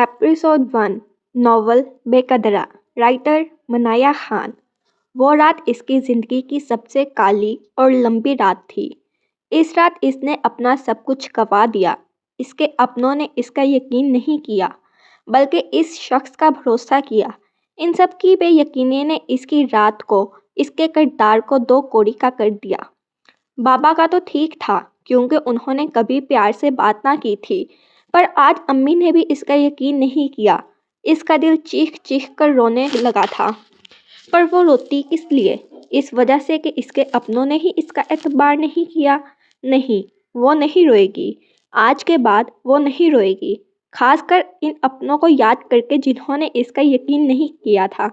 Episode 1 novel बेकदरा writer मनाया खान। वो रात इसकी ज़िंदगी की सबसे काली और लंबी रात थी। इस रात इसने अपना सब कुछ गंवा दिया। इसके अपनों ने इसका यकीन नहीं किया, बल्कि इस शख्स का भरोसा किया। इन सब की बेयकीनी ने इसकी रात को, इसके किरदार को दो कौड़ी का कर दिया। बाबा का तो ठीक था, क्योंकि उन्होंने कभी प्यार से बात ना की थी, पर आज अम्मी ने भी इसका यकीन नहीं किया। इसका दिल चीख चीख कर रोने लगा था। पर वो रोती किस लिए? इस वजह से कि इसके अपनों ने ही इसका एतबार नहीं किया। नहीं, वो नहीं रोएगी। आज के बाद वो नहीं रोएगी, खासकर इन अपनों को याद करके जिन्होंने इसका यकीन नहीं किया था।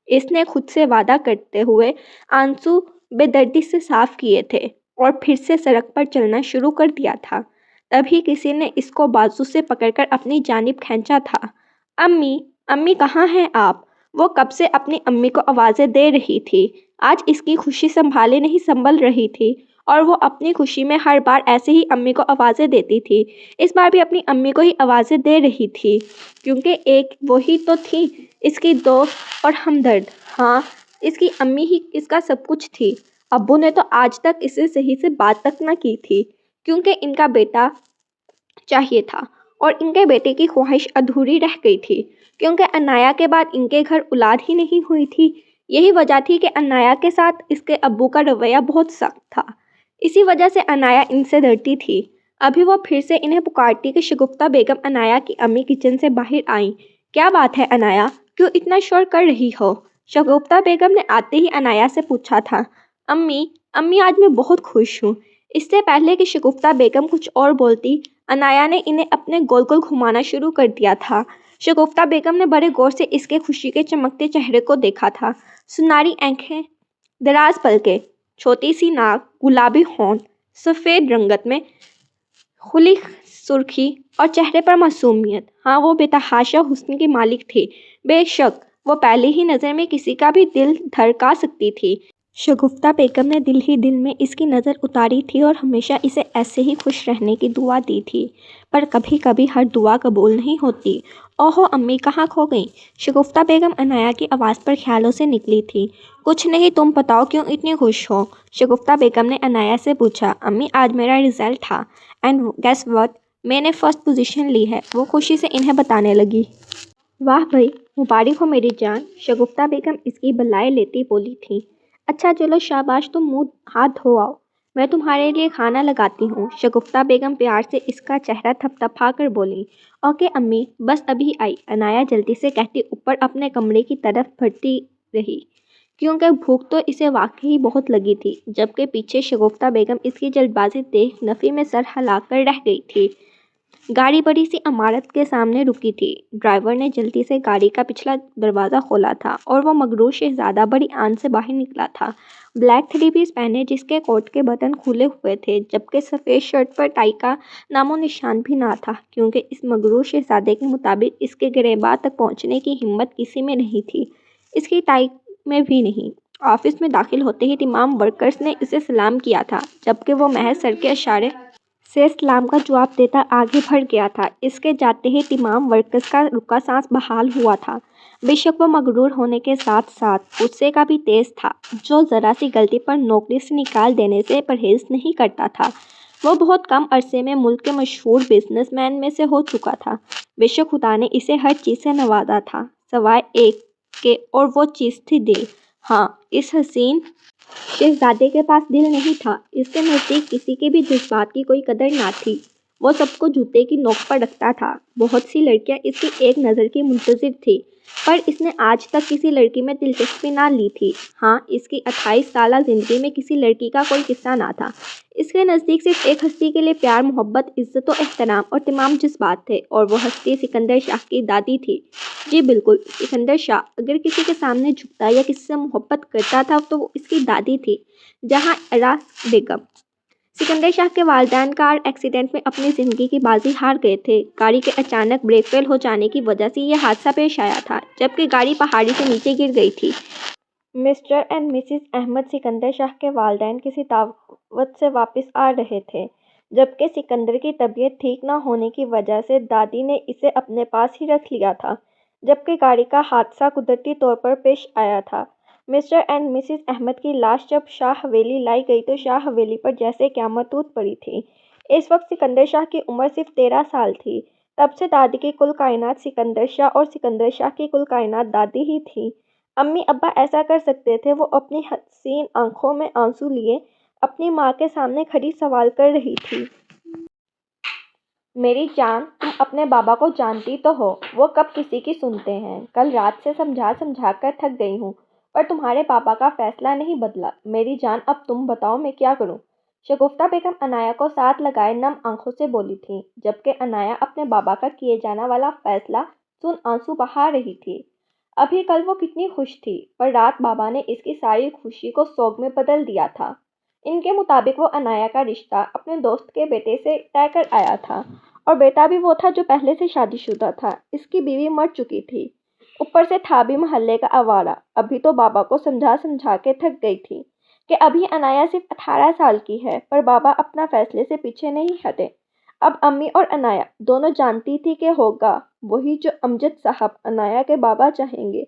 इसने खुद से वादा करते हुए आंसू बेदर्दी से साफ किए थे और फिर से सड़क पर चलना शुरू कर दिया था। तभी किसी ने इसको बाजू से पकड़कर अपनी जानिब खींचा था। अम्मी, अम्मी कहाँ हैं आप? वो कब से अपनी अम्मी को आवाज़ें दे रही थी। आज इसकी खुशी संभाले नहीं संभल रही थी, और वो अपनी खुशी में हर बार ऐसे ही अम्मी को आवाज़ें देती थी। इस बार भी अपनी अम्मी को ही आवाज़ें दे रही थी, क्योंकि एक वही तो थी, इसकी दोस्त और हमदर्द। हाँ, इसकी अम्मी ही इसका सब कुछ थी। अब्बू ने तो आज तक इसे सही से बात तक ना की थी, क्योंकि इनका बेटा चाहिए था और इनके बेटे की ख्वाहिश अधूरी रह गई थी, क्योंकि अनाया के बाद इनके घर औलाद ही नहीं हुई थी। यही वजह थी कि अनाया के साथ इसके अब्बू का रवैया बहुत सख्त था। इसी वजह से अनाया इनसे डरती थी। अभी वो फिर से इन्हें पुकारती कि शगुफ्ता बेगम। अनाया की अम्मी किचन से बाहर आईं। क्या बात है अनाया, क्यों इतना शोर कर रही हो? शगुफ्ता बेगम ने आते ही अनाया से पूछा था। अम्मी, अम्मी आज मैं बहुत खुश हूँ। इससे पहले कि शगुफ्ता बेगम कुछ और बोलती, अनाया ने इन्हें अपने गोल गोल घुमाना शुरू कर दिया था। शगुफ्ता बेगम ने बड़े गौर से इसके खुशी के चमकते चेहरे को देखा था। सुनहरी आंखें, दराज पलकें, छोटी सी नाक, गुलाबी होंठ, सफ़ेद रंगत में खुली सुर्खी और चेहरे पर मासूमियत। हाँ, वो बेतहाशा हुस्न की मालिक थी। बेशक वो पहली ही नज़र में किसी का भी दिल धड़का सकती थी। शगुफ्ता बेगम ने दिल ही दिल में इसकी नज़र उतारी थी और हमेशा इसे ऐसे ही खुश रहने की दुआ दी थी। पर कभी कभी हर दुआ कबूल नहीं होती। ओहो अम्मी कहाँ खो गई? शगुफ्ता बेगम अनाया की आवाज़ पर ख्यालों से निकली थी। कुछ नहीं, तुम बताओ क्यों इतनी खुश हो? शगुफ्ता बेगम ने अनाया से पूछा। अम्मी, आज मेरा रिजल्ट था एंड गेस व्हाट, मैंने फर्स्ट पोजीशन ली है। वो खुशी से इन्हें बताने लगी। वाह भाई, मुबारक हो मेरी जान। शगुफ्ता बेगम इसकी बल्लाएं लेती बोली थी। अच्छा चलो शाबाश, तुम मुंह हाथ धो आओ, मैं तुम्हारे लिए खाना लगाती हूँ। शगुफ्ता बेगम प्यार से इसका चेहरा थपथपा कर बोली। ओके अम्मी, बस अभी आई। अनाया जल्दी से कहती ऊपर अपने कमरे की तरफ बढ़ती रही, क्योंकि भूख तो इसे वाकई बहुत लगी थी। जबकि पीछे शगुफ्ता बेगम इसकी जल्दबाजी देख नफ़ी में सर हिलाकर रह गई थी। गाड़ी बड़ी सी इमारत के सामने रुकी थी। ड्राइवर ने जल्दी से गाड़ी का पिछला दरवाज़ा खोला था और वो मगरूर शहजादा बड़ी आन से बाहर निकला था। ब्लैक थ्री पीस पहने, जिसके कोट के बटन खुले हुए थे, जबकि सफ़ेद शर्ट पर टाई का नामो निशान भी ना था, क्योंकि इस मगरूर शहजादे के मुताबिक इसके गिरेबान तक पहुंचने की हिम्मत किसी में नहीं थी, इसकी टाई में भी नहीं। ऑफिस में दाखिल होते ही तमाम वर्कर्स ने इसे सलाम किया था, जबकि वो महज सर के इशारे से सलाम का जवाब देता आगे बढ़ गया था। इसके जाते ही तमाम वर्कर्स का रुका सांस बहाल हुआ था। बेशक वो मगरूर होने के साथ साथ गुस्से का भी तेज था, जो ज़रा सी गलती पर नौकरी से निकाल देने से परहेज नहीं करता था। वो बहुत कम अरसे में मुल्क के मशहूर बिजनेसमैन में से हो चुका था। बेशक खुदा ने इसे हर चीज़ से नवाजा था, सवाए एक के, और वो चीज़ थी दिल। हाँ, इस हसीन शहजादे के पास दिल नहीं था। इसके नज़दीक किसी के भी जज्बात की कोई कदर ना थी। वो सबको जूते की नोक पर रखता था। बहुत सी लड़कियां इसकी एक नज़र की मुंतज़िर थी, पर इसने आज तक किसी लड़की में दिलचस्पी ना ली थी। हाँ, इसकी 28 साला ज़िंदगी में किसी लड़की का कोई किस्सा ना था। इसके नज़दीक सिर्फ एक हस्ती के लिए प्यार, मोहब्बत, इज़्ज़त और एहतराम और तमाम जज्बात थे, और वो हस्ती सिकंदर शाह की दादी थी। जी बिल्कुल, सिकंदर शाह अगर किसी के सामने झुकता या किसी से मोहब्बत करता था तो वो इसकी दादी थी, जहाँ एरा बेगम। सिकंदर शाह के वालिदैन कार एक्सीडेंट में अपनी ज़िंदगी की बाजी हार गए थे। गाड़ी के अचानक ब्रेक फेल हो जाने की वजह से यह हादसा पेश आया था, जबकि गाड़ी पहाड़ी से नीचे गिर गई थी। Mister and missus Ahmed Sikandar Shah के वालिदैन किसी दावत से वापस आ रहे थे, جبکہ سکندر کی طبیعت ٹھیک نہ ہونے کی وجہ سے دادی نے اسے اپنے پاس ہی رکھ لیا تھا۔ جبکہ گاڑی کا حادثہ قدرتی طور پر پیش آیا تھا۔ مسٹر اینڈ مسز احمد کی لاش جب شاہ حویلی لائی گئی تو شاہ حویلی پر جیسے قیامت ٹوٹ پڑی تھی۔ اس وقت سکندر شاہ کی عمر صرف 13 سال تھی۔ تب سے دادی کی کل کائنات سکندر شاہ اور سکندر شاہ کی کل کائنات دادی ہی تھی۔ امی ابا ایسا کر سکتے تھے؟ وہ اپنی حسین آنکھوں میں آنسو لیے اپنی ماں کے سامنے کھڑی سوال کر رہی تھی۔ میری جان، تم اپنے بابا کو جانتی تو ہو، وہ کب کسی کی سنتے ہیں۔ کل رات سے سمجھا سمجھا کر تھک گئی ہوں، پر تمہارے پاپا کا فیصلہ نہیں بدلا۔ میری جان، اب تم بتاؤ میں کیا کروں؟ شگفتہ بیگم عنایہ کو ساتھ لگائے نم آنکھوں سے بولی تھیں، جبکہ عنایہ اپنے بابا کا کیے جانے والا فیصلہ سن آنسو بہا رہی تھی۔ ابھی کل وہ کتنی خوش تھی، پر رات بابا نے اس کی ساری خوشی کو سوگ میں بدل دیا تھا۔ ان کے مطابق وہ عنایہ کا رشتہ اپنے دوست کے بیٹے سے طے کر آیا تھا، اور بیٹا بھی وہ تھا جو پہلے سے شادی شدہ تھا۔ اس کی بیوی مر چکی تھی، اوپر سے تھا بھی محلے کا آوارہ۔ ابھی تو بابا کو سمجھا سمجھا کے تھک گئی تھی کہ ابھی عنایہ صرف 18 سال کی ہے، پر بابا اپنا فیصلے سے پیچھے نہیں ہٹے۔ اب امی اور عنایہ دونوں جانتی تھی کہ ہوگا وہی جو امجد صاحب عنایہ کے بابا چاہیں گے۔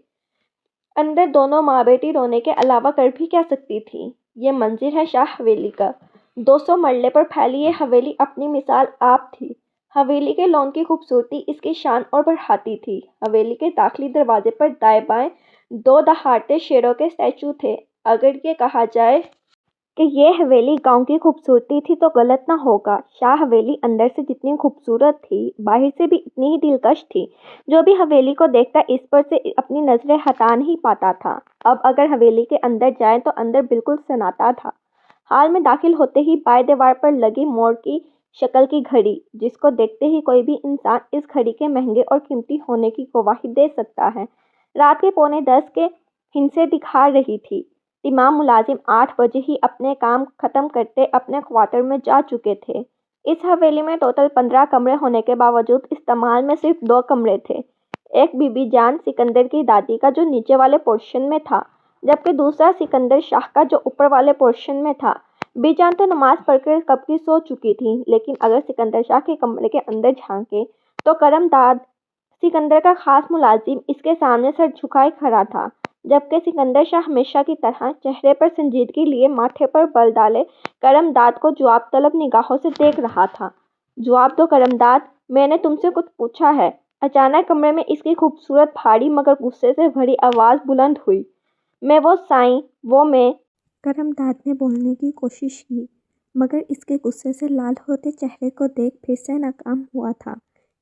اندر دونوں ماں بیٹی رونے کے علاوہ کر بھی کیا سکتی تھیں؟ یہ منظر ہے شاہ حویلی کا۔ 200 مرلے پر پھیلی یہ حویلی اپنی مثال آپ تھی۔ حویلی کے لون کی خوبصورتی اس کی شان اور بڑھاتی تھی۔ حویلی کے داخلی دروازے پر دائیں بائیں 2 دہاڑتے شیروں کے اسٹیچو تھے۔ اگر یہ کہا جائے کہ یہ حویلی گاؤں کی خوبصورتی تھی تو غلط نہ ہوگا۔ شاہ حویلی اندر سے جتنی خوبصورت تھی، باہر سے بھی اتنی ہی دلکش تھی۔ جو بھی حویلی کو دیکھتا اس پر سے اپنی نظریں ہٹا نہیں پاتا تھا۔ اب اگر حویلی کے اندر جائیں تو اندر بالکل سناٹا تھا۔ ہال میں داخل ہوتے ہی بائیں دیوار پر لگی مور کی شکل کی گھڑی، جس کو دیکھتے ہی کوئی بھی انسان اس گھڑی کے مہنگے اور قیمتی ہونے کی گواہی دے سکتا ہے، رات کے 9:45 کے ہندسے دکھا رہی تھی۔ تمام ملازم 8 بجے ہی اپنے کام ختم کرتے اپنے کوارٹر میں جا چکے تھے۔ اس حویلی میں ٹوٹل 15 کمرے ہونے کے باوجود استعمال میں صرف 2 کمرے تھے۔ ایک بی بی جان سکندر کی دادی کا جو نیچے والے پورشن میں تھا، جبکہ دوسرا سکندر شاہ کا جو اوپر والے پورشن میں تھا۔ بی جان تو نماز پڑھ کر کب کی سو چکی تھی، لیکن اگر سکندر شاہ کے کمرے کے اندر جھانکے تو کرم داد سکندر کا خاص ملازم اس کے سامنے سر جھکائے کھڑا تھا، جبکہ سکندر شاہ ہمیشہ کی طرح چہرے پر سنجیدگی لیے ماتھے پر بل ڈالے کرم داد کو جواب طلب نگاہوں سے دیکھ رہا تھا۔ جواب دو کرم داد، میں نے تم سے کچھ پوچھا ہے۔ اچانک کمرے میں اس کی خوبصورت بھاری مگر غصے سے بھری آواز بلند ہوئی۔ میں وہ سائیں، وہ میں کرم داد نے بولنے کی کوشش کی، مگر اس کے غصے سے لال ہوتے چہرے کو دیکھ پھر سے ناکام ہوا تھا۔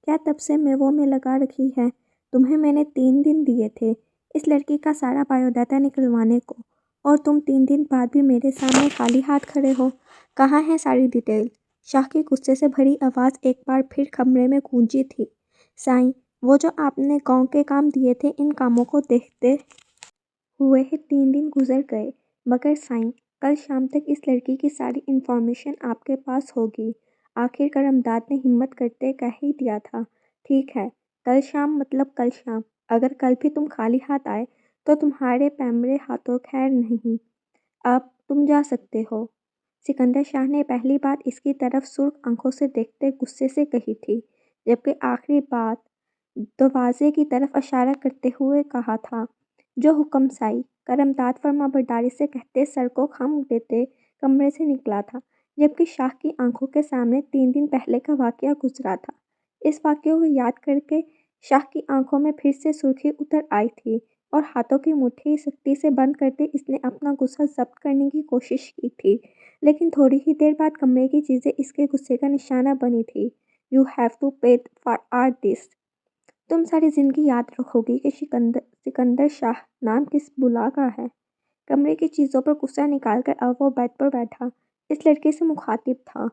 کیا تب سے میں لگا رکھی ہے؟ تمہیں میں نے 3 دن دیے تھے اس لڑکی کا سارا بایو ڈاٹا نکلوانے کو، اور تم 3 دن بعد بھی میرے سامنے خالی ہاتھ کھڑے ہو۔ کہاں ہے ساری ڈیٹیل؟ شاہ کی غصے سے بھری آواز ایک بار پھر کمرے میں گونجی تھی۔ سائیں، وہ جو آپ نے گاؤں کے کام دیے تھے، ان کاموں کو دیکھتے ہوئے ہی 3 دن گزر گئے، مگر سائیں، کل شام تک اس لڑکی کی ساری انفارمیشن آپ کے پاس ہوگی۔ آخر کرم داد نے ہمت کرتے کہہ ہی دیا تھا۔ ٹھیک ہے، کل شام مطلب کل شام۔ اگر کل بھی تم خالی ہاتھ آئے تو تمہارے پیمرے ہاتھوں خیر نہیں۔ اب تم جا سکتے ہو۔ سکندر شاہ نے پہلی بات اس کی طرف سرخ آنکھوں سے دیکھتے غصے سے کہی تھی، جبکہ آخری بات دروازے کی طرف اشارہ کرتے ہوئے کہا تھا۔ جو حکم سائی، کرم داد فرما برداری سے کہتے سر کو خم دیتے کمرے سے نکلا تھا، جبکہ شاہ کی آنکھوں کے سامنے 3 دن پہلے کا واقعہ گزرا تھا۔ اس واقعے کو یاد کر کے شاہ کی آنکھوں میں پھر سے سرخی اتر آئی تھی، اور ہاتھوں کی مٹھی سختی سے بند کرتے اس نے اپنا غصہ ضبط کرنے کی کوشش کی تھی، لیکن تھوڑی ہی دیر بعد کمرے کی چیزیں اس کے غصے کا نشانہ بنی تھی۔ You have to pay for all this. تم ساری زندگی یاد رکھو گی کہ سکندر شاہ نام کس بلا کا ہے۔ کمرے کی چیزوں پر غصہ نکال کر اب وہ بیڈ پر بیٹھا اس لڑکی سے مخاطب تھا،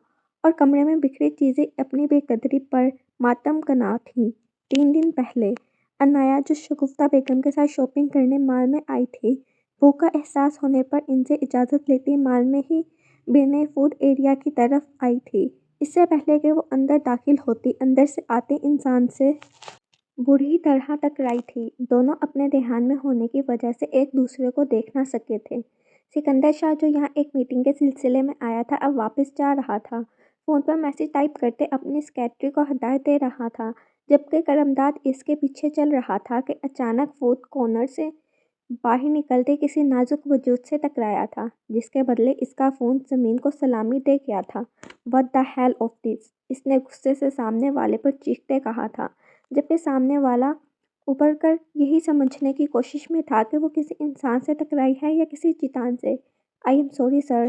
اور کمرے میں بکھری چیزیں اپنی بے قدری پر ماتم کنا تھیں۔ 3 دن پہلے عنایہ جو شگفتہ بیگم کے ساتھ شاپنگ کرنے مال میں آئی تھی، بھوک کا احساس ہونے پر ان سے اجازت لیتی مال میں ہی بنے فوڈ ایریا کی طرف آئی تھی۔ اس سے پہلے کہ وہ اندر داخل ہوتی، اندر سے آتے انسان سے بری طرح ٹکرائی تھی۔ دونوں اپنے دھیان میں ہونے کی وجہ سے ایک دوسرے کو دیکھ نہ سکے تھے۔ سکندر شاہ جو یہاں ایک میٹنگ کے سلسلے میں آیا تھا، اب واپس جا رہا تھا۔ فون پر میسج ٹائپ کرتے اپنی سیکریٹری کو ہدایت دے رہا تھا، جبکہ کرمداد اس کے پیچھے چل رہا تھا کہ اچانک فوڈ کارنر سے باہر نکلتے کسی نازک وجود سے ٹکرایا تھا، جس کے بدلے اس کا فون زمین کو سلامی دے گیا تھا۔ "What the hell of this!" اس نے غصے سے سامنے والے پر چیختے کہا تھا، جبکہ سامنے والا ابھر کر یہی سمجھنے کی کوشش میں تھا کہ وہ کسی انسان سے ٹکرائی ہے یا کسی چٹان سے۔ "I am sorry sir،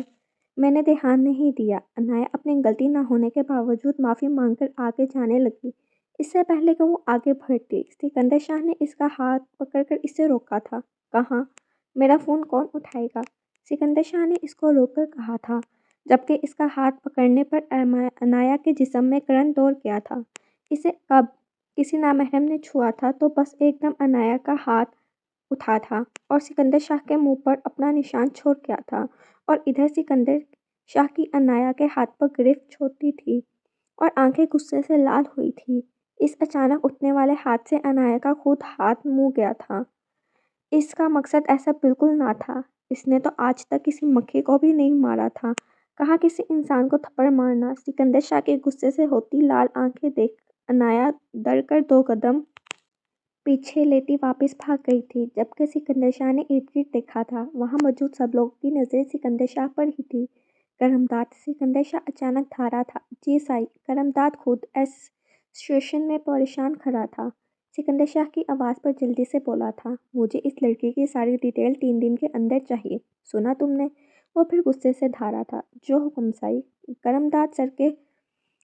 میں نے دھیان نہیں دیا۔" انایا اپنی غلطی نہ ہونے کے باوجود معافی مانگ کر آگے جانے لگی۔ اس سے پہلے کہ وہ آگے بڑھتی، سکندر شاہ نے اس کا ہاتھ پکڑ کر اسے روکا تھا۔ "کہاں؟ میرا فون کون اٹھائے گا؟" سکندر شاہ نے اس کو روک کر کہا تھا، جبکہ اس کا ہاتھ پکڑنے پر انایا کے جسم میں کرنٹ دوڑ گیا تھا۔ اسے اب کسی نامحرم نے چھوا تھا تو بس ایک دم انایا کا ہاتھ اٹھا تھا اور سکندر شاہ کے منہ پر اپنا نشان چھوڑ گیا تھا، اور ادھر سکندر شاہ کی انایا کے ہاتھ پر گرفت چھوٹی تھی اور آنکھیں غصے سے لال ہوئی تھیں۔ اس اچانک اٹھنے والے ہاتھ سے انایا کا خود ہاتھ منہ گیا تھا۔ اس کا مقصد ایسا بالکل نہ تھا۔ اس نے تو آج تک کسی مکھی کو بھی نہیں مارا تھا، کہاں کسی انسان کو تھپڑ مارنا۔ سکندر شاہ کے غصے سے ہوتی لال آنکھیں دیکھ انایا ڈر کر 2 قدم پیچھے لیتی واپس بھاگ گئی تھی، جبکہ سکندر شاہ نے ارد گرد دیکھا تھا۔ وہاں موجود سب لوگوں کی نظریں سکندر شاہ پر ہی تھی۔ "کرمداد!" سکندر شاہ اچانک دھارا تھا۔ "جی سائی۔" کرمداد خود اس سچویشن میں پریشان کھڑا تھا۔ سکندر شاہ کی آواز پر جلدی سے بولا تھا، "مجھے اس لڑکی کی ساری ڈیٹیل 3 دن کے اندر چاہیے۔ سنا تم نے؟" وہ پھر غصے سے دھارا تھا، "جو حکم سائی۔" کرمداد سر کے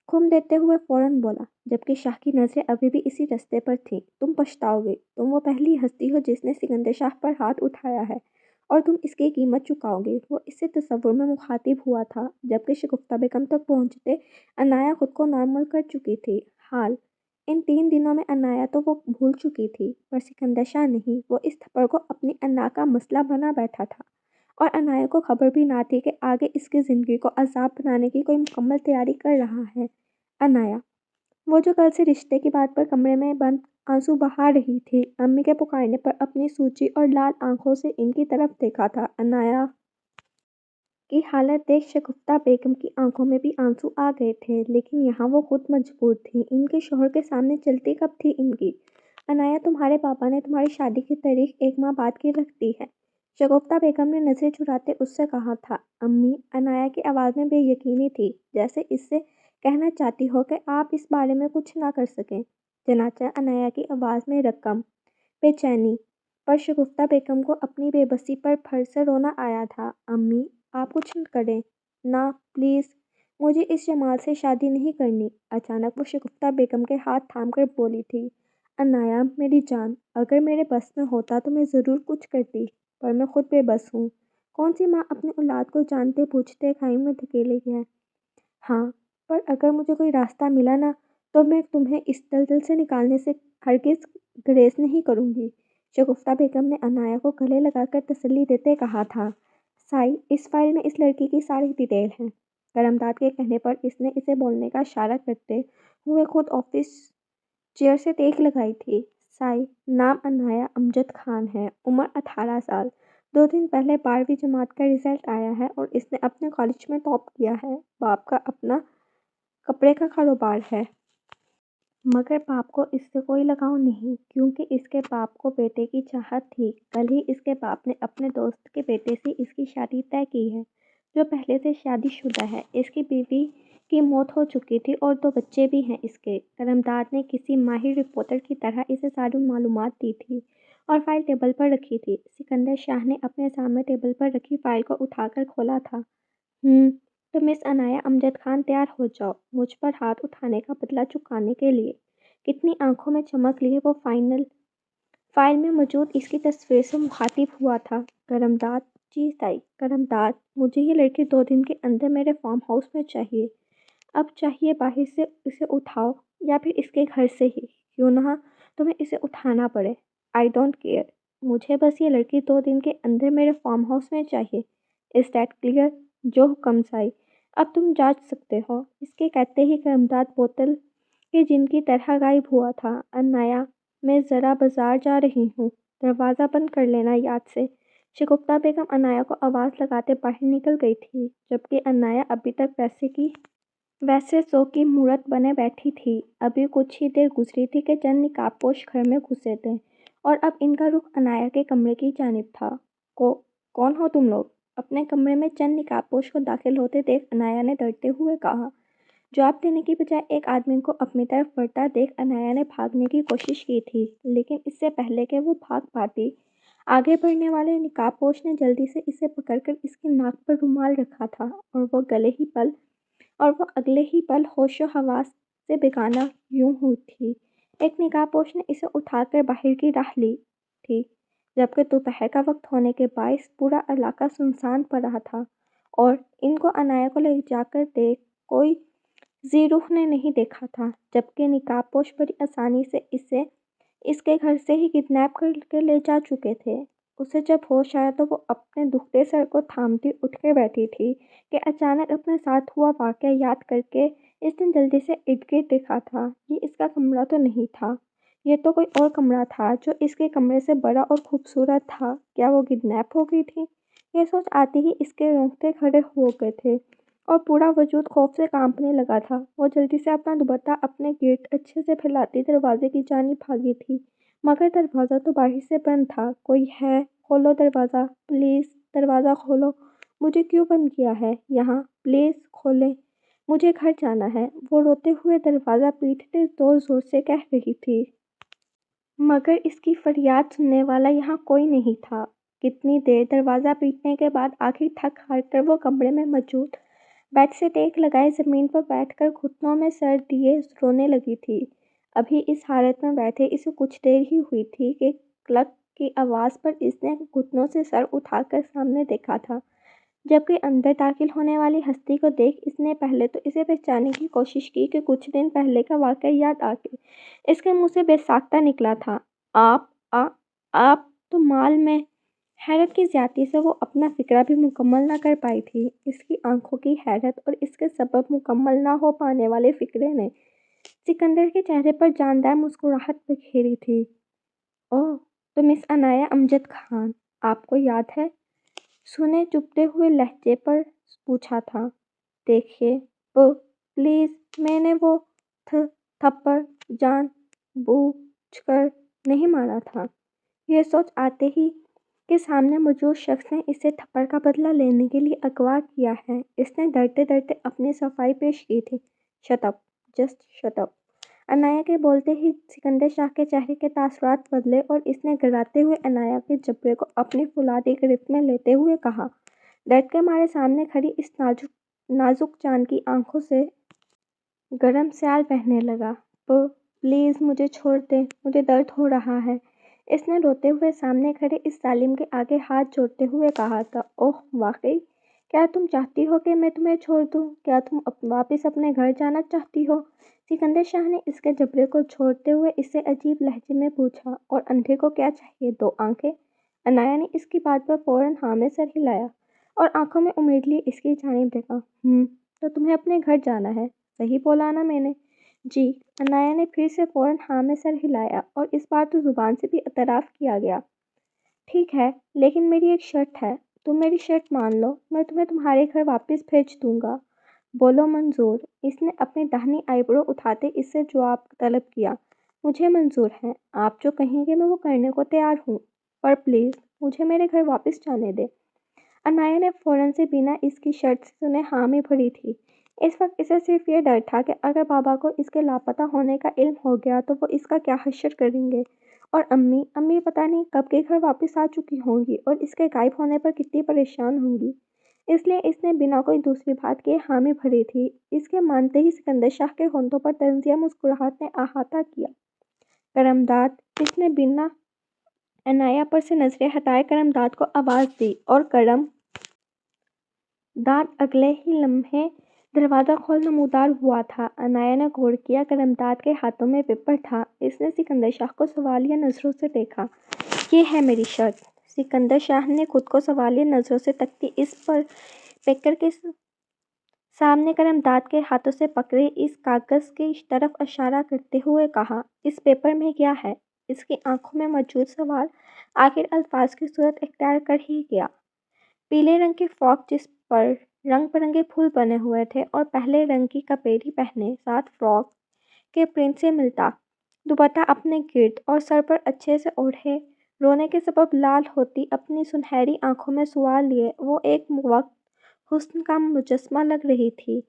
خم دیتے ہوئے فوراً بولا، جبکہ شاہ کی نظریں ابھی بھی اسی رستے پر تھیں۔ "تم پچھتاؤ گے۔ تم وہ پہلی ہستی ہو جس نے سکندر شاہ پر ہاتھ اٹھایا ہے، اور تم اس کی قیمت چکاؤ گے۔" وہ اس سے تصور میں مخاطب ہوا تھا، جبکہ شگفتہ بیگم تک پہنچتے انایا خود کو نارمل کر چکی تھی۔ حال ان 3 دنوں میں انایا تو وہ بھول چکی تھی، پر سکندر شاہ نہیں۔ وہ اس تھپڑ کو اپنی انا کا مسئلہ بنا بیٹھا تھا، اور انایا کو خبر بھی نہ تھی کہ آگے اس کی زندگی کو عذاب بنانے کی کوئی مکمل تیاری کر رہا ہے۔ انایا، وہ جو کل سے رشتے کی بات پر کمرے میں بند آنسو بہا رہی تھی، امی کے پکارنے پر اپنی سوجی اور لال آنکھوں سے ان کی طرف دیکھا تھا۔ انایا کی حالت دیکھ شگفتہ بیگم کی آنکھوں میں بھی آنسو آ گئے تھے، لیکن یہاں وہ خود مجبور تھیں۔ ان کے شوہر کے سامنے چلتی کب تھی ان کی؟ "انایا، تمہارے پاپا نے تمہاری شادی کی تاریخ 1 ماہ بعد کی رکھ دی ہے۔" شگفتہ بیگم نے نظریں چراتے اس سے کہا تھا۔ "امی!" انایا کی آواز میں بے یقینی تھی، جیسے اس سے کہنا چاہتی ہو کہ آپ اس بارے میں کچھ نہ کر سکیں۔ چنانچہ انایا کی آواز میں رقم بے چینی، پر شگفتہ بیگم کو اپنی بے بسی پر پھر سے رونا آیا تھا۔ "امی، آپ کچھ کریں نا پلیز، مجھے اس جمال سے شادی نہیں کرنی۔" اچانک وہ شگفتہ بیگم کے ہاتھ تھام کر بولی تھی۔ "انایا میری جان، اگر میرے بس میں ہوتا تو میں ضرور کچھ کرتی، پر میں خود بے بس ہوں۔ کون سی ماں اپنی اولاد کو جانتے بوجھتے کھائی میں دھکیلے ہے؟ ہاں، پر اگر مجھے کوئی راستہ ملا نا، تو میں تمہیں اس دلدل سے نکالنے سے ہرگز گریز نہیں کروں گی۔" شگفتہ بیگم نے انایا کو گلے لگا کر تسلی دیتے کہا تھا۔ "سائی، اس فائل میں اس لڑکی کی ساری ڈیٹیل ہے۔" کرمداد کے کہنے پر اس نے اسے بولنے کا اشارہ کرتے ہوئے خود آفس چیئر سے ٹیک لگائی تھی۔ "سائی، نام انایا امجد خان ہے، عمر 18 سال۔ 2 دن پہلے 12ویں جماعت کا رزلٹ آیا ہے اور اس نے اپنے کالج میں ٹاپ کیا ہے۔ باپ کا اپنا کپڑے کا کاروبار ہے۔ مگر باپ کو اس سے کوئی لگاؤ نہیں، کیونکہ اس کے باپ کو بیٹے کی چاہت تھی۔ کل ہی اس کے باپ نے اپنے دوست کے بیٹے سے اس کی شادی طے کی ہے، جو پہلے سے شادی شدہ ہے۔ اس کی بیوی کی موت ہو چکی تھی اور 2 بچے بھی ہیں اس کے۔" کرمداد نے کسی ماہر رپورٹر کی طرح اسے ساری معلومات دی تھی اور فائل ٹیبل پر رکھی تھی۔ سکندر شاہ نے اپنے سامنے ٹیبل پر رکھی فائل کو اٹھا کر کھولا تھا۔ تو مس انایا امجد خان، تیار ہو جاؤ مجھ پر ہاتھ اٹھانے کا بدلہ چکانے کے لیے۔ کتنی آنکھوں میں چمک لیے وہ فائل میں موجود اس کی تصویر سے مخاطب ہوا تھا۔ کرمداد، جی سائی۔ کرمداد، مجھے یہ لڑکی 2 دن کے اندر میرے فارم ہاؤس میں چاہیے۔ اب چاہیے باہر سے اسے اٹھاؤ یا پھر اس کے گھر سے ہی، کیوں نہ تمہیں اسے اٹھانا پڑے۔ آئی ڈونٹ کیئر، مجھے بس یہ لڑکی 2 دن کے اندر میرے فارم ہاؤس میں چاہیے۔ Is that clear? جو حکم سائی۔ اب تم جا سکتے ہو۔ اس کے کہتے ہی کرمداد بوتل کے جن کی طرح غائب ہوا تھا۔ انایا، میں ذرا بازار جا رہی ہوں، دروازہ بند کر لینا یاد سے۔ شگفتہ بیگم انایا کو آواز لگاتے باہر نکل گئی تھی، جبکہ انایا ابھی تک پیسے کی वैसे सो की मूरत बने बैठी थी। अभी कुछ ही देर गुजरी थी कि चंद नकाबपोश घर में घुसे थे और अब इनका रुख अनाया के कमरे की जानिब था। कौन हो तुम लोग? अपने कमरे में चंद नकाबपोश को दाखिल होते देख अनाया ने डरते हुए कहा। जवाब देने की बजाय एक आदमी को अपनी तरफ बढ़ता देख अनाया ने भागने की कोशिश की थी, लेकिन इससे पहले कि वो भाग पाती, आगे बढ़ने वाले नकाबपोश ने जल्दी से इसे पकड़कर इसकी नाक पर रुमाल रखा था और वो अगले ही पल होशो हवास से बेगाना यूं हुई थी। एक निगाहपोश ने इसे उठाकर बाहर की राह ली थी, जबकि दोपहर का वक्त होने के बायस पूरा इलाका सुनसान पड़ रहा था और इनको अनाया को ले जाकर देख कोई ज़ीरूह ने नहीं देखा था, जबकि निकाबपोश बड़ी आसानी से इसे इसके घर से ही किडनैप करके ले जा चुके थे। उसे जब होश आया तो वो अपने दुखते सर को थामती उठ के बैठी थी कि अचानक अपने साथ हुआ वाक़या याद करके इसने जल्दी से इर्द-गिर्द देखा था। ये इसका कमरा तो नहीं था, ये तो कोई और कमरा था जो इसके कमरे से बड़ा और खूबसूरत था। क्या वो किडनैप हो गई थी? ये सोच आते ही इसके रोंगटे खड़े हो गए थे और पूरा वजूद खौफ से कांपने लगा था। वो जल्दी से अपना दुपट्टा अपने गिर्द अच्छे से फैलाती दरवाजे की जानिब भागी थी, मगर दरवाज़ा तो बाहर से बंद था। कोई है? खोलो दरवाज़ा, प्लीज़ दरवाज़ा खोलो। मुझे क्यों बंद किया है यहाँ? प्लीज़ खोलें, मुझे घर जाना है। वो रोते हुए दरवाज़ा पीटते ज़ोर ज़ोर से कह रही थी, मगर इसकी फरियाद सुनने वाला यहाँ कोई नहीं था। कितनी देर दरवाज़ा पीटने के बाद आखिर थक हार कर वो कमरे में मौजूद बेड से टेक लगाए ज़मीन पर बैठकर घुटनों में सर दिए रोने लगी थी। अभी इस हालत में बैठे इसे कुछ देर ही हुई थी कि क्लक की आवाज़ पर इसने घुटनों से सर उठाकर सामने देखा था, जबकि अंदर दाखिल होने वाली हस्ती को देख इसने पहले तो इसे पहचानने की कोशिश की कि कुछ दिन पहले का वाक़या याद आके इसके मुंह से बेसाख्ता निकला था। आप तो माल में। हैरत की ज़्यादती से वो अपना फ़िक्रा भी मुकम्मल ना कर पाई थी। इसकी आंखों की हैरत और इसके सबब मुकम्मल ना हो पाने वाले फ़िक्रे ने सिकंदर के चेहरे पर जानदार मुस्कुराहट बिखेरी थी। ओह, तो मिस अनाया अमजद खान, आपको याद है? सुने चुभते हुए लहजे पर पूछा था। देखिए, प्लीज़, मैंने वो थप्पड़ जानबूझकर नहीं मारा था। यह सोच आते ही कि सामने मौजूद शख्स ने इसे थप्पड़ का बदला लेने के लिए अगवा किया है, इसने डरते डरते अपनी सफाई पेश की थी। Shut up, just shut up. Anaya के बोलते ही सिकंदर शाह के चेहरे के तासुरात बदले और इसने गिराते हुए अनाया के जबड़े को अपनी फुलादी गिरफ्त में लेते हुए कहा। दर्द के मारे सामने खड़ी इस नाजुक नाजुक जान की आंखों से गरम स्याल बहने लगा। प्लीज़ मुझे छोड़ दे, मुझे दर्द हो रहा है। इसने रोते हुए सामने खड़े इस जालिम के आगे हाथ जोड़ते हुए कहा था। ओह वाकई, क्या तुम चाहती हो कि मैं तुम्हें छोड़ दूँ? क्या तुम वापस अपने घर जाना चाहती हो? सिकंदर शाह ने इसके जबड़े को छोड़ते हुए इससे अजीब लहजे में पूछा। और अंधे को क्या चाहिए, दो आंखें? अनाया ने इसकी बात पर फौरन हाँ में सर हिलाया और आंखों में उम्मीद लिए इसकी जानिब देखा। तो तुम्हें अपने घर जाना है, सही बोला ना मैंने? जी। अनाया ने फिर से फौरन हाँ में सर हिलाया और इस बार तो ज़ुबान से भी एतराफ़ किया गया। ठीक है, लेकिन मेरी एक शर्त है। तुम मेरी शर्त मान लो, मैं तुम्हें तुम्हारे घर वापस भेज दूंगा। बोलो मंजूर? इसने अपनी दाहिनी आईब्रो उठाते इससे जवाब तलब किया। मुझे मंजूर है, आप जो कहेंगे मैं वो करने को तैयार हूँ, पर प्लीज़ मुझे मेरे घर वापस जाने दे। अनाया ने फ़ौरन से बिना इसकी शर्त से सुने हाँ में भरी थी। इस वक्त इसे सिर्फ ये डर था कि अगर बाबा को इसके लापता होने का इल्म हो गया तो वो इसका क्या हश्र करेंगे, और अम्मी पता नहीं कब के घर वापस आ चुकी होंगी और इसके गायब होने पर कितनी परेशान होंगी। इसलिए इसने बिना कोई दूसरी बात के हाँ में भरी थी। इसके मानते ही सिकंदर शाह के होंठों पर तंजिया मुस्कुराहट ने अहाता किया। करमदाद, इसने बिना अनाया पर से नजरें हटाए करमदाद को आवाज़ दी और करम दाद अगले ही लम्हे दरवाज़ा खोल नमूदार हुआ था। अनाया ने गौर किया, करमदाद के हाथों में पेपर था। इसने सिकंदर शाह को सवालिया नज़रों से देखा। ये है मेरी शर्त। सिकंदर शाह ने खुद को सवालिया नज़रों से तकती इस पर पेकर के सामने करमदाद के हाथों से पकड़े इस कागज़ की तरफ इशारा करते हुए कहा, इस पेपर में क्या है? इसकी आंखों में मौजूद सवाल आखिर अल्फाज की सूरत इख्तियार कर ही गया। पीले रंग की फ्रॉक जिस पर रंग बिरंगे फूल बने हुए थे और पहले रंग की कपेरी पहने साथ फ्रॉक के प्रिंट से मिलता दुपट्टा अपने गिर्द और सर पर अच्छे से ओढ़े, रोने के सबब लाल होती अपनी सुनहरी आंखों में सुआ लिए वो एक वक्त हुस्न का मुजस्मा लग रही थी।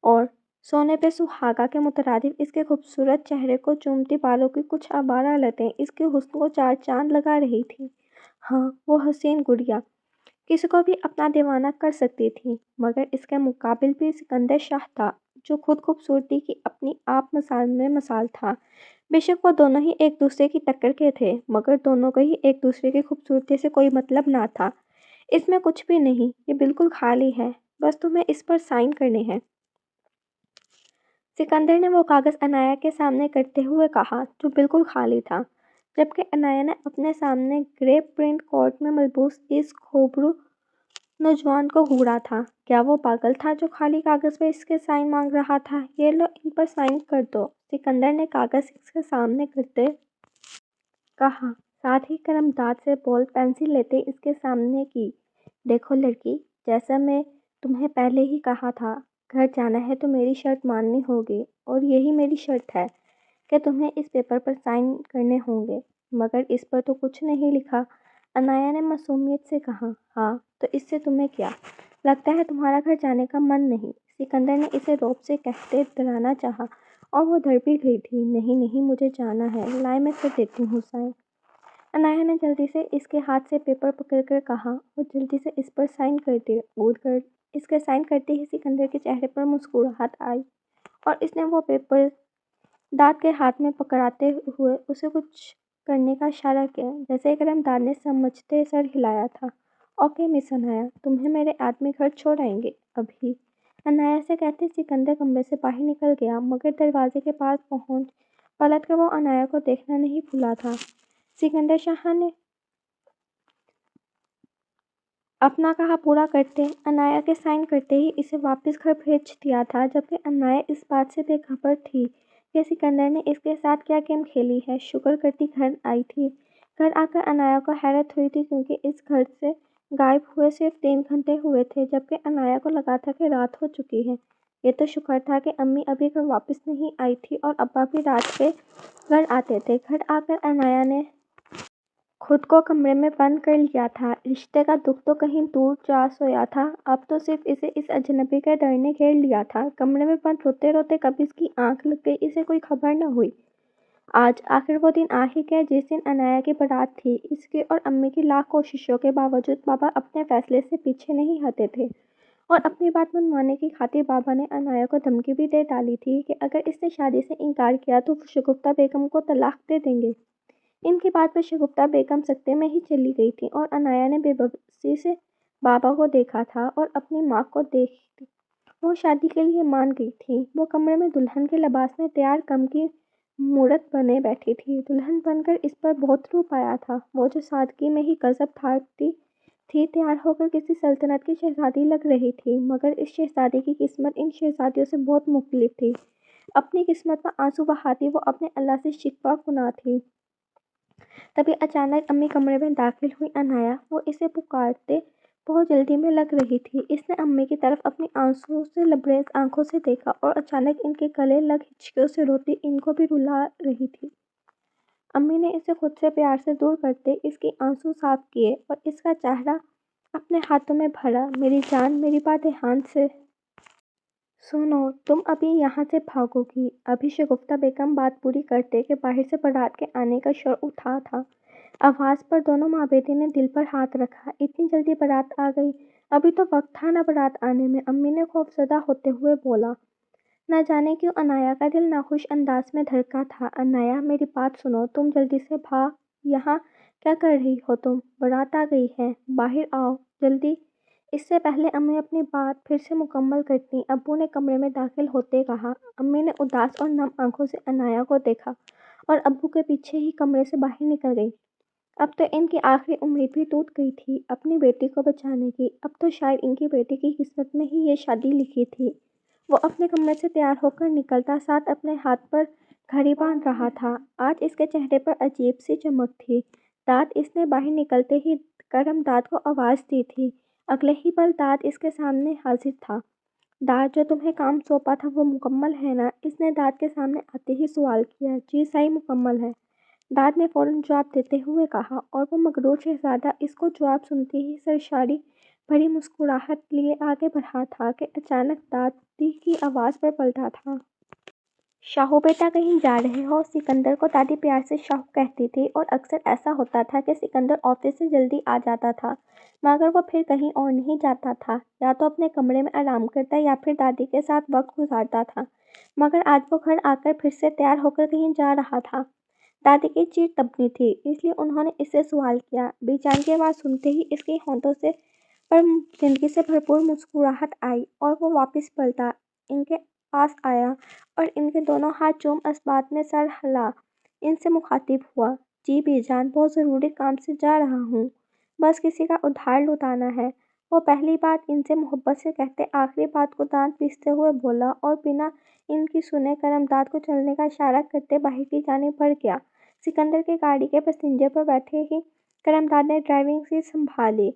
और सोने पे सुहागा के मुतरादिफ इसके खूबसूरत चेहरे को चूमती बालों की कुछ आवारा लतें इसके हुस्न को चार चांद लगा रही थी। हाँ, वो हसीन गुड़िया किसी को भी अपना दीवाना कर सकती थी, मगर इसके मुकाबिल भी सिकंदर शाह था, जो खुद खूबसूरती की अपनी आप मिसाल में मिसाल था। बेशक वो दोनों ही एक दूसरे की टक्कर के थे, मगर दोनों को ही एक दूसरे की खूबसूरती से कोई मतलब ना था। इसमें कुछ भी नहीं, ये बिल्कुल खाली है, बस तुम्हें इस पर साइन करने हैं। सिकंदर ने वो कागज़ अनाया के सामने करते हुए कहा, जो बिल्कुल खाली था, जबकि अनाया ने अपने सामने ग्रे प्रिंट कोट में मलबूस इस खोबरू नौजवान को घूरा था। क्या वो पागल था जो खाली कागज़ पर इसके साइन मांग रहा था? ये लो, इन पर साइन कर दो, सिकंदर ने कागज़ इसके सामने करते कहा, साथ ही करमदाद से बॉल पेंसिल लेते इसके सामने की। देखो लड़की, जैसा मैं तुम्हें पहले ही कहा था, घर जाना है तो मेरी शर्त माननी होगी, और यही मेरी शर्त है कि तुम्हें इस पेपर पर साइन करने होंगे। मगर इस पर तो कुछ नहीं लिखा, अनाया ने मासूमियत से कहा। हाँ, तो इससे तुम्हें क्या? लगता है तुम्हारा घर जाने का मन नहीं, सिकंदर ने इसे रौब से कहते डराना चाहा, और वो डर भी गई थी। नहीं नहीं, मुझे जाना है, लाए मैं कर देती हूँ साइन, अनाया ने जल्दी से इसके हाथ से पेपर पकड़कर कहा। वो जल्दी से इस पर साइन कर दे। कूद कर इसके साइन करते ही सिकंदर के चेहरे पर मुस्कुराहट आई, और इसने वो पेपर दाद के हाथ में पकड़ाते हुए उसे कुछ करने का इशारा किया, जैसे करमदाद ने समझते सर हिलाया था। ओके मिस अनाया, तुम्हें मेरे आदमी घर छोड़ आएंगे अभी, अनाया से कहते सिकंदर कमरे से बाहर निकल गया, मगर दरवाजे के पास पहुंच पलट कर वो अनाया को देखना नहीं भूला था। सिकंदर शाह ने अपना कहा पूरा करते अनाया के साइन करते ही इसे वापस घर भेज दिया था, जबकि अनाया इस बात से बेखबर थी कि सिकंदर ने इसके साथ क्या गेम खेली है। शुक्र करती घर आई थी। घर आकर अनाया को हैरत हुई थी, क्योंकि इस घर से गायब हुए सिर्फ 3 घंटे हुए थे, जबकि अनाया को लगा था कि रात हो चुकी है। ये तो शुक्र था कि अम्मी अभी घर वापस नहीं आई थी और अब्बा भी रात पे घर आते थे। घर आकर अनाया ने खुद को कमरे में बंद कर लिया था। रिश्ते का दुख तो कहीं दूर जा सोया था, अब तो सिर्फ इसे इस अजनबी के डर ने घेर लिया था। कमरे में बंद रोते रोते कभी इसकी आंख लग गई, इसे कोई खबर न हुई। आज आखिर वो दिन आ ही गया जिस दिन अनाया की बारात थी। इसकी और अम्मी की लाख कोशिशों के बावजूद बाबा अपने फैसले से पीछे नहीं हटे थे, और अपनी बात मनवाने की खातिर बाबा ने अनाया को धमकी भी दे डाली थी कि अगर इसने शादी से इनकार किया तो वो शगुफ्ता बेगम को तलाक दे देंगे। इनकी बात पर शगुफ्ता बेगम सख्ते में ही चली गई थी, और अनाया ने बेबसी से बाबा को देखा था और अपनी माँ को देखती वो शादी के लिए मान गई थी। वो कमरे में दुल्हन के लिबास में तैयार कम की मूरत बने बैठी थी। दुल्हन बनकर इस पर बहुत रूप आया था। वो जो सादगी में ही गजब ठाकती थी, तैयार होकर किसी सल्तनत की शहजादी लग रही थी, मगर इस शहजादी की किस्मत इन शहजादियों से बहुत मुख्तलिफ थी। अपनी किस्मत में आंसू बहाती वो अपने अल्लाह से शिकवा गुनाह थी। तभी अचानक अम्मी कमरे में दाखिल हुई। अनाया वो इसे पुकारते बहुत जल्दी में लग रही थी। इसने अम्मी की तरफ अपनी आंसू से लबरेज आंखों से देखा, और अचानक इनके गले लग हिचकियों से रोती इनको भी रुला रही थी। अम्मी ने इसे खुद से प्यार से दूर करते इसकी आंसू साफ किए और इसका चेहरा अपने हाथों में भरा। मेरी जान, मेरी बात ध्यान से सुनो, तुम अभी यहाँ से भागोगी। अभी शगुफ्ता बेगम बात पूरी करते कि बाहर से बारात के आने का शोर उठा था। आवाज़ पर दोनों माँ बेटी ने दिल पर हाथ रखा। इतनी जल्दी बारात आ गई, अभी तो वक्त था ना बारात आने में, अम्मी ने खौफजदा होते हुए बोला। न जाने क्यों अनाया का दिल नाखुश अंदाज में धड़का था। अनाया, मेरी बात सुनो, तुम जल्दी से भाग। यहाँ क्या कर रही हो तुम? बारात आ गई है, बाहर आओ जल्दी। इससे पहले अम्मी अपनी बात फिर से मुकम्मल करती, अब्बू ने कमरे में दाखिल होते कहा। अम्मी ने उदास और नम आंखों से अनाया को देखा और अब्बू के पीछे ही कमरे से बाहर निकल गई। अब तो इनकी आखिरी उम्मीद भी टूट गई थी अपनी बेटी को बचाने की। अब तो शायद इनकी बेटी की किस्मत में ही ये शादी लिखी थी। वो अपने कमरे से तैयार होकर निकलता, साथ अपने हाथ पर घड़ी बांध रहा था। आज इसके चेहरे पर अजीब सी चमक थी। दाद इसने बाहर निकलते ही करम दाद को आवाज़ दी थी। اگلے ہی پل داد اس کے سامنے حاضر تھا۔ داد، جو تمہیں کام سونپا تھا وہ مکمل ہے نا؟ اس نے داد کے سامنے آتے ہی سوال کیا۔ جی صحیح مکمل ہے، داد نے فوراً جواب دیتے ہوئے کہا، اور وہ مغرور شہزادہ اس کو جواب سنتے ہی سرشاری بھری مسکراہٹ لیے آگے بڑھا تھا کہ اچانک دادی کی آواز پر پلٹا تھا۔ شاہو بیٹا، کہیں جا رہے ہو؟ سکندر کو دادی پیار سے شاہو کہتی تھی، اور اکثر ایسا ہوتا تھا کہ سکندر آفس سے جلدی آ جاتا تھا مگر وہ پھر کہیں اور نہیں جاتا تھا، یا تو اپنے کمرے میں آرام کرتا یا پھر دادی کے ساتھ وقت گزارتا تھا، مگر آج وہ گھر آ کر پھر سے تیار ہو کر کہیں جا رہا تھا۔ دادی کی چیڑ دبنی تھی، اس لیے انہوں نے اس سے سوال کیا۔ بے چین کی آواز سنتے ہی اس کے ہونٹوں پر زندگی سے بھرپور مسکراہٹ آئی، اور وہ واپس پلٹا، ان کے پاس آیا اور ان کے دونوں ہاتھ چوم اس بات میں سر ہلا ان سے مخاطب ہوا۔ جی بی جان، بہت ضروری کام سے جا رہا ہوں، بس کسی کا ادھار لوٹانا ہے، وہ پہلی بات ان سے محبت سے کہتے آخری بات کو دانت پیستے ہوئے بولا، اور بنا ان کی سنے کرم داد کو چلنے کا اشارہ کرتے باہر کی جانب بڑھ گیا۔ سکندر کی گاڑی کے پسنجر پر بیٹھے ہی کرم داد نے ڈرائیونگ سیٹ سنبھالی۔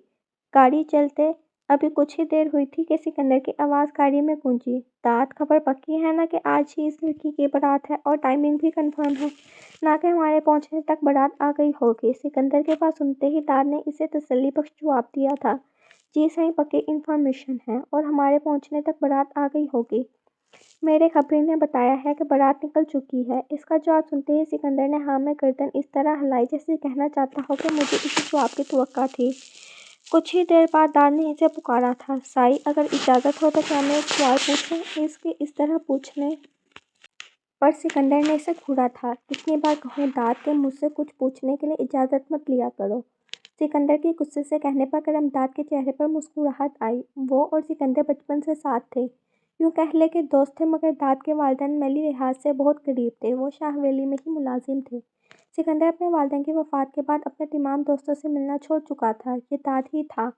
گاڑی چلتے ابھی کچھ ہی دیر ہوئی تھی کہ سکندر کی آواز گاڑی میں گونجی۔ داد، خبر پکی ہے نا کہ آج ہی اس لڑکی کی بارات ہے، اور ٹائمنگ بھی کنفرم ہے نا کہ ہمارے پہنچنے تک بارات آ گئی ہوگی؟ سکندر کے پاس سنتے ہی داد نے اسے تسلی بخش جواب دیا تھا۔ جی صحیح پکی انفارمیشن ہے، اور ہمارے پہنچنے تک بارات آ گئی ہوگی، میرے خبری نے بتایا ہے کہ بارات نکل چکی ہے۔ اس کا جواب سنتے ہی سکندر نے ہاں میں گردن اس طرح ہلائی جیسے کہنا چاہتا ہو کہ مجھے اسی جواب کی توقع تھی۔ کچھ ہی دیر بعد داد نے اسے پکارا تھا۔ سائی، اگر اجازت ہو تو کیا میں ایک سوال پوچھوں؟ اس کے اس طرح پوچھنے پر سکندر نے اسے گھورا تھا۔ کتنی بار کہوں داد کہ مجھ سے کچھ پوچھنے کے لیے اجازت مت لیا کرو؟ سکندر کے غصے سے کہنے پر کرم داد کے چہرے پر مسکراہٹ آئی۔ وہ اور سکندر بچپن سے ساتھ تھے، یوں کہہ لیں کہ دوست تھے، مگر داد کے والدین مالی لحاظ سے بہت قریب تھے، وہ شاہ حویلی میں ہی ملازم تھے۔ سکندر اپنے والدین کی وفات کے بعد اپنے تمام دوستوں سے ملنا چھوڑ چکا تھا۔ یہ داد ہی تھا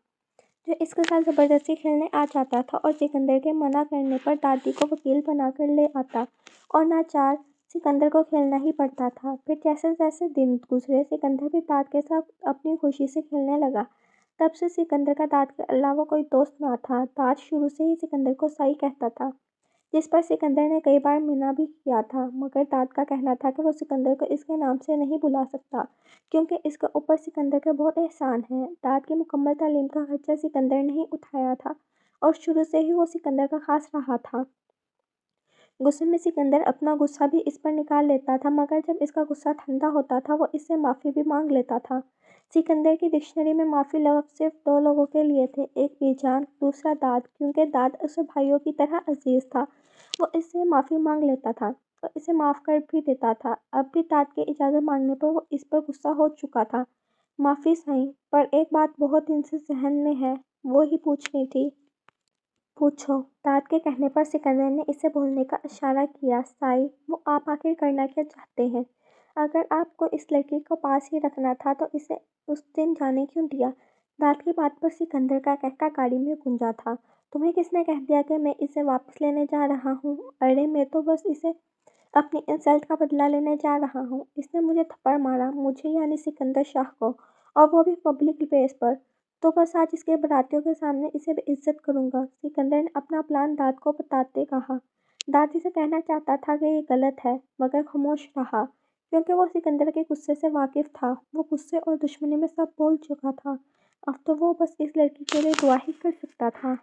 جو اس کے ساتھ زبردستی کھیلنے آ جاتا تھا، اور سکندر کے منع کرنے پر دادی کو وکیل بنا کر لے آتا، اور ناچار سکندر کو کھیلنا ہی پڑتا تھا۔ پھر جیسے جیسے دن گزرے سکندر بھی داد کے ساتھ اپنی خوشی سے کھیلنے لگا۔ تب سے سکندر کا داد کے علاوہ کوئی دوست نہ تھا۔ داد شروع سے ہی سکندر کو سائی کہتا تھا، جس پر سکندر نے کئی بار منع بھی کیا تھا، مگر داد کا کہنا تھا کہ وہ سکندر کو اس کے نام سے نہیں بلا سکتا کیونکہ اس کے اوپر سکندر کے بہت احسان ہیں۔ داد کی مکمل تعلیم کا خرچہ سکندر نے ہی اٹھایا تھا، اور شروع سے ہی وہ سکندر کا خاص رہا تھا۔ غصے میں سکندر اپنا غصہ بھی اس پر نکال لیتا تھا، مگر جب اس کا غصہ ٹھنڈا ہوتا تھا وہ اس سے معافی بھی مانگ لیتا تھا۔ سکندر کی ڈکشنری میں معافی لفظ صرف دو لوگوں کے لیے تھے، ایک بی جان، دوسرا داد۔ کیونکہ داد اسے بھائیوں کی طرح عزیز تھا، وہ اس سے معافی مانگ لیتا تھا اور اسے معاف کر بھی دیتا تھا۔ اب بھی داد کے اجازت مانگنے پر وہ اس پر غصہ ہو چکا تھا۔ معافی سائیں، پر ایک بات بہت دن سے ذہن میں ہے، وہ ہی پوچھنی تھی۔ پوچھو، داد کے کہنے پر سکندر نے اسے بولنے کا اشارہ کیا۔ سائی، وہ آپ آخر کرنا کیا چاہتے ہیں؟ اگر آپ کو اس لڑکی کو پاس ہی رکھنا تھا تو اسے اس دن جانے کیوں دیا؟ داد کی بات پر سکندر کا قہقہ گاڑی میں گونجا تھا۔ تمہیں کس نے کہہ دیا کہ میں اسے واپس لینے جا رہا ہوں؟ ارے میں تو بس اسے اپنی انسلٹ کا بدلہ لینے جا رہا ہوں۔ اس نے مجھے تھپڑ مارا، مجھے یعنی سکندر شاہ کو، اور وہ بھی پبلک پلیس پر، تو بس آج اس کے براتیوں کے سامنے اسے بے عزت کروں گا۔ سکندر نے اپنا پلان داد کو بتاتے کہا۔ داد اسے کہنا چاہتا تھا کہ یہ غلط ہے، مگر خاموش رہا، کیونکہ وہ سکندر کے غصے سے واقف تھا۔ وہ غصے اور دشمنی میں سب بول چکا تھا، اب تو وہ بس اس لڑکی کے لیے دعا ہی کر سکتا تھا۔